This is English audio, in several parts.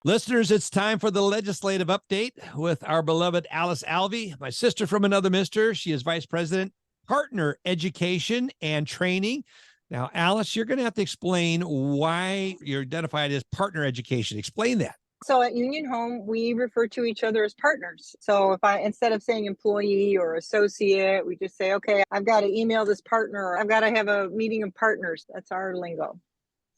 Listeners, it's time for the legislative update with our beloved Alice Alvey, my sister from another mister. She is Vice President, Partner Education and Training. Now, Alice, you're going to have to explain why you're identified as Partner Education. Explain that. So at Union Home, we refer to each other as partners. So if instead of saying employee or associate, we just say, okay, I've got to email this partner, or I've got to have a meeting of partners. That's our lingo.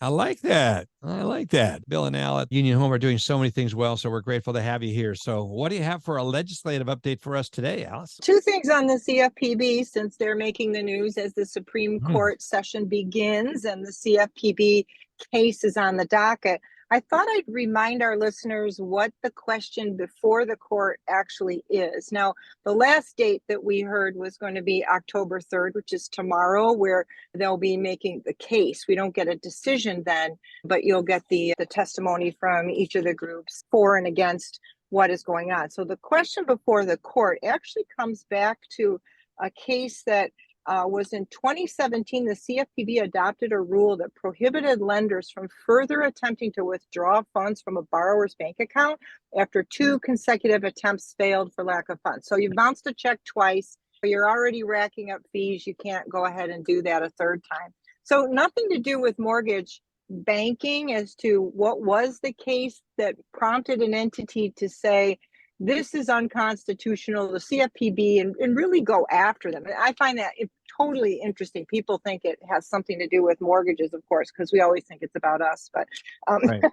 I like that. I like that. Bill and Al at Union Home are doing so many things well, so we're grateful to have you here. So what do you have for a legislative update for us today, Alice? Two things on the CFPB, since they're making the news as the Supreme Court session begins and the CFPB case is on the docket. I thought I'd remind our listeners what the question before the court actually is. Now, the last date that we heard was going to be October 3rd, which is tomorrow, where they'll be making the case. We don't get a decision then, but you'll get the testimony from each of the groups for and against what is going on. So the question before the court actually comes back to a case that was in 2017. The CFPB adopted a rule that prohibited lenders from further attempting to withdraw funds from a borrower's bank account after two consecutive attempts failed for lack of funds. So you've bounced a check twice, you're already racking up fees. You can't go ahead and do that a third time. So nothing to do with mortgage banking as to what was the case that prompted an entity to say, this is unconstitutional, the CFPB, and really go after them. And I find that totally interesting. People think it has something to do with mortgages, of course, because we always think it's about us. But right.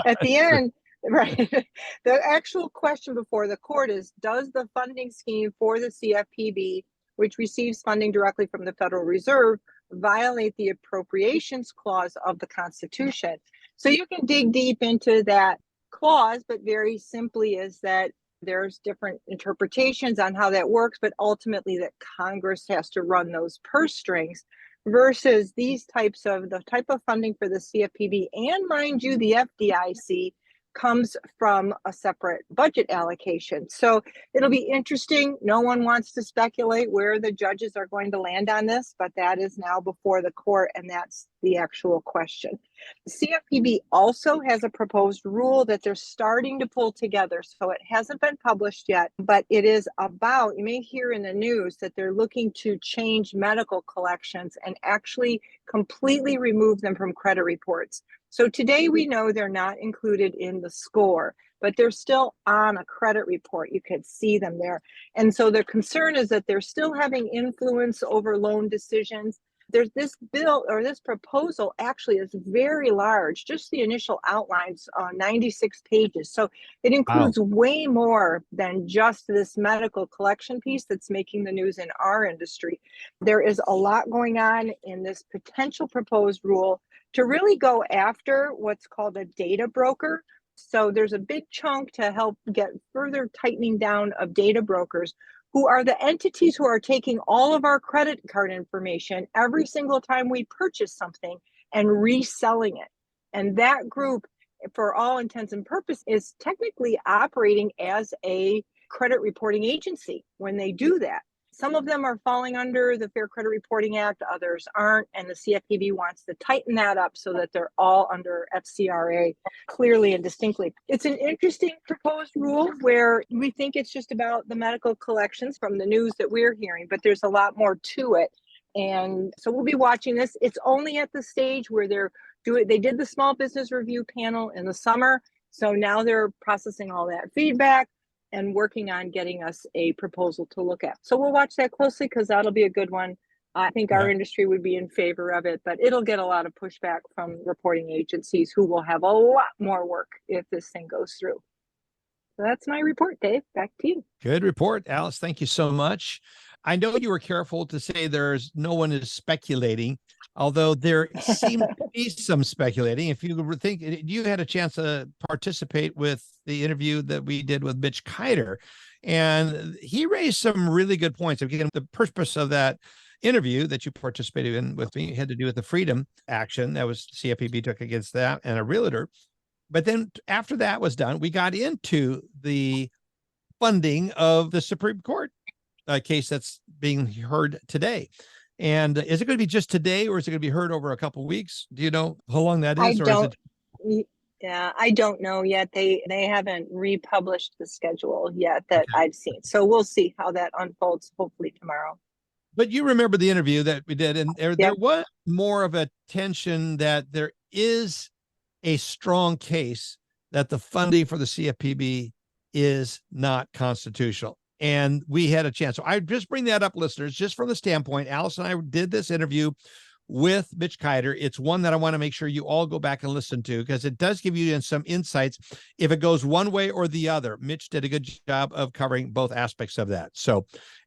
at the end, right, the actual question before the court is, does the funding scheme for the CFPB, which receives funding directly from the Federal Reserve, violate the appropriations clause of the Constitution? So you can dig deep into that clause, but very simply is that there's different interpretations on how that works, but ultimately that Congress has to run those purse strings versus the type of funding for the CFPB, and mind you, the FDIC comes from a separate budget allocation. So it'll be interesting. No one wants to speculate where the judges are going to land on this, but that is now before the court, and that's the actual question. The CFPB also has a proposed rule that they're starting to pull together. So it hasn't been published yet, but it is about, you may hear in the news that they're looking to change medical collections and actually completely remove them from credit reports. So today we know they're not included in the score, but they're still on a credit report. You could see them there. And so the concern is that they're still having influence over loan decisions. There's this bill, or this proposal actually is very large. Just the initial outlines, 96 pages. So it includes way more than just this medical collection piece that's making the news in our industry. There is a lot going on in this potential proposed rule to really go after what's called a data broker. So there's a big chunk to help get further tightening down of data brokers, who are the entities who are taking all of our credit card information every single time we purchase something and reselling it. And that group, for all intents and purposes, is technically operating as a credit reporting agency when they do that. Some of them are falling under the Fair Credit Reporting Act, others aren't, and the CFPB wants to tighten that up so that they're all under FCRA clearly and distinctly. It's an interesting proposed rule where we think it's just about the medical collections from the news that we're hearing, but there's a lot more to it. And so we'll be watching this. It's only at the stage where they did the small business review panel in the summer, so now they're processing all that feedback and working on getting us a proposal to look at. So we'll watch that closely because that'll be a good one. I think our industry would be in favor of it, but it'll get a lot of pushback from reporting agencies who will have a lot more work if this thing goes through. So that's my report, Dave. Back to you. Good report, Alice. Thank you so much. I know you were careful to say no one is speculating, although there seemed to be some speculating. If you think you had a chance to participate with the interview that we did with Mitch Kiter, and he raised some really good points. Again, the purpose of that interview that you participated in with me had to do with the freedom action that was CFPB took against that and a realtor. But then after that was done, we got into the funding of the Supreme Court case that's being heard today. And is it going to be just today, or is it going to be heard over a couple of weeks? Do you know how long that is? Yeah, I don't know yet. They haven't republished the schedule yet that Okay. I've seen. So we'll see how that unfolds, hopefully tomorrow. But you remember the interview that we did, and there Yep. was more of a tension that there is a strong case that the funding for the CFPB is not constitutional. And we had a chance. So I just bring that up, listeners, just from the standpoint. Alice and I did this interview with Mitch Kiter. It's one that I want to make sure you all go back and listen to, because it does give you some insights if it goes one way or the other. Mitch did a good job of covering both aspects of that. So,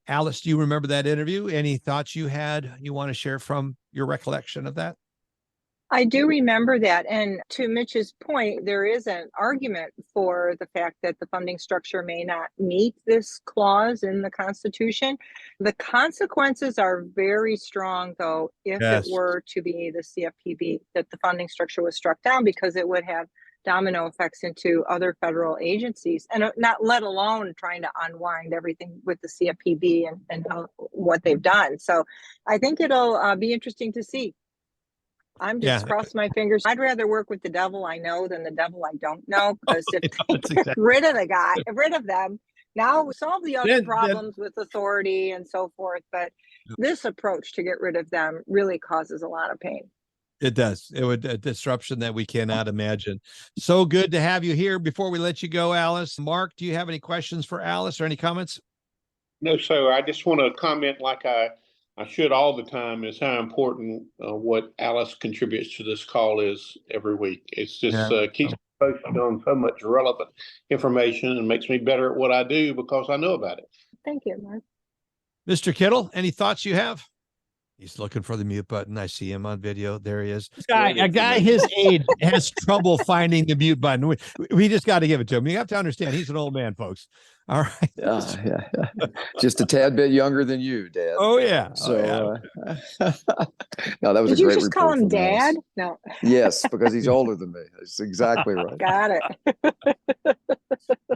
Alice, do you remember that interview? Any thoughts you had you want to share from your recollection of that? I do remember that. And to Mitch's point, there is an argument for the fact that the funding structure may not meet this clause in the Constitution. The consequences are very strong, though, if it Yes. were to be the CFPB, that the funding structure was struck down, because it would have domino effects into other federal agencies, and not let alone trying to unwind everything with the CFPB and what they've done. So I think it'll be interesting to see. I'm Yeah. just crossing my fingers. I'd rather work with the devil I know than the devil I don't know. Because if they That's get exactly. rid of the guy, rid of them, now we solve the other Then problems with authority and so forth. But this approach to get rid of them really causes a lot of pain. it does. It would a disruption that we cannot imagine. So good to have you here. Before we let you go, Alice, Mark, do you have any questions for Alice or any comments? No, sir. I just want to comment, like I should all the time, is how important what Alice contributes to this call is every week. It's just Yeah. keeps me posted on so much relevant information and makes me better at what I do because I know about it. Thank you, Mark. Mr. Kittle, any thoughts you have? He's looking for the mute button. I see him on video. There he is. A guy his age has trouble finding the mute button. We just got to give it to him. You have to understand, he's an old man, folks. All right. Yeah. Just a tad bit younger than you, Dad. Oh, yeah. So, no, that was Did a you great just call report him from Alice. Dad? No. Yes, because he's older than me. That's exactly right. Got it.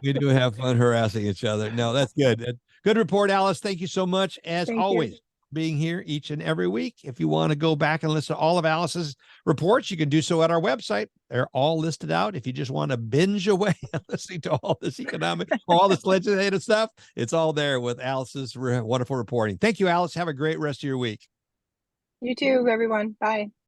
We do have fun harassing each other. No, that's good. Good report, Alice. Thank you so much, as Thank you. always, being here each and every week. If you want to go back and listen to all of Alice's reports, you can do so at our website. They're all listed out. If you just want to binge away listening to all this economic, all this legislative stuff, it's all there with Alice's wonderful reporting. Thank you, Alice. Have a great rest of your week. You too, everyone. Bye.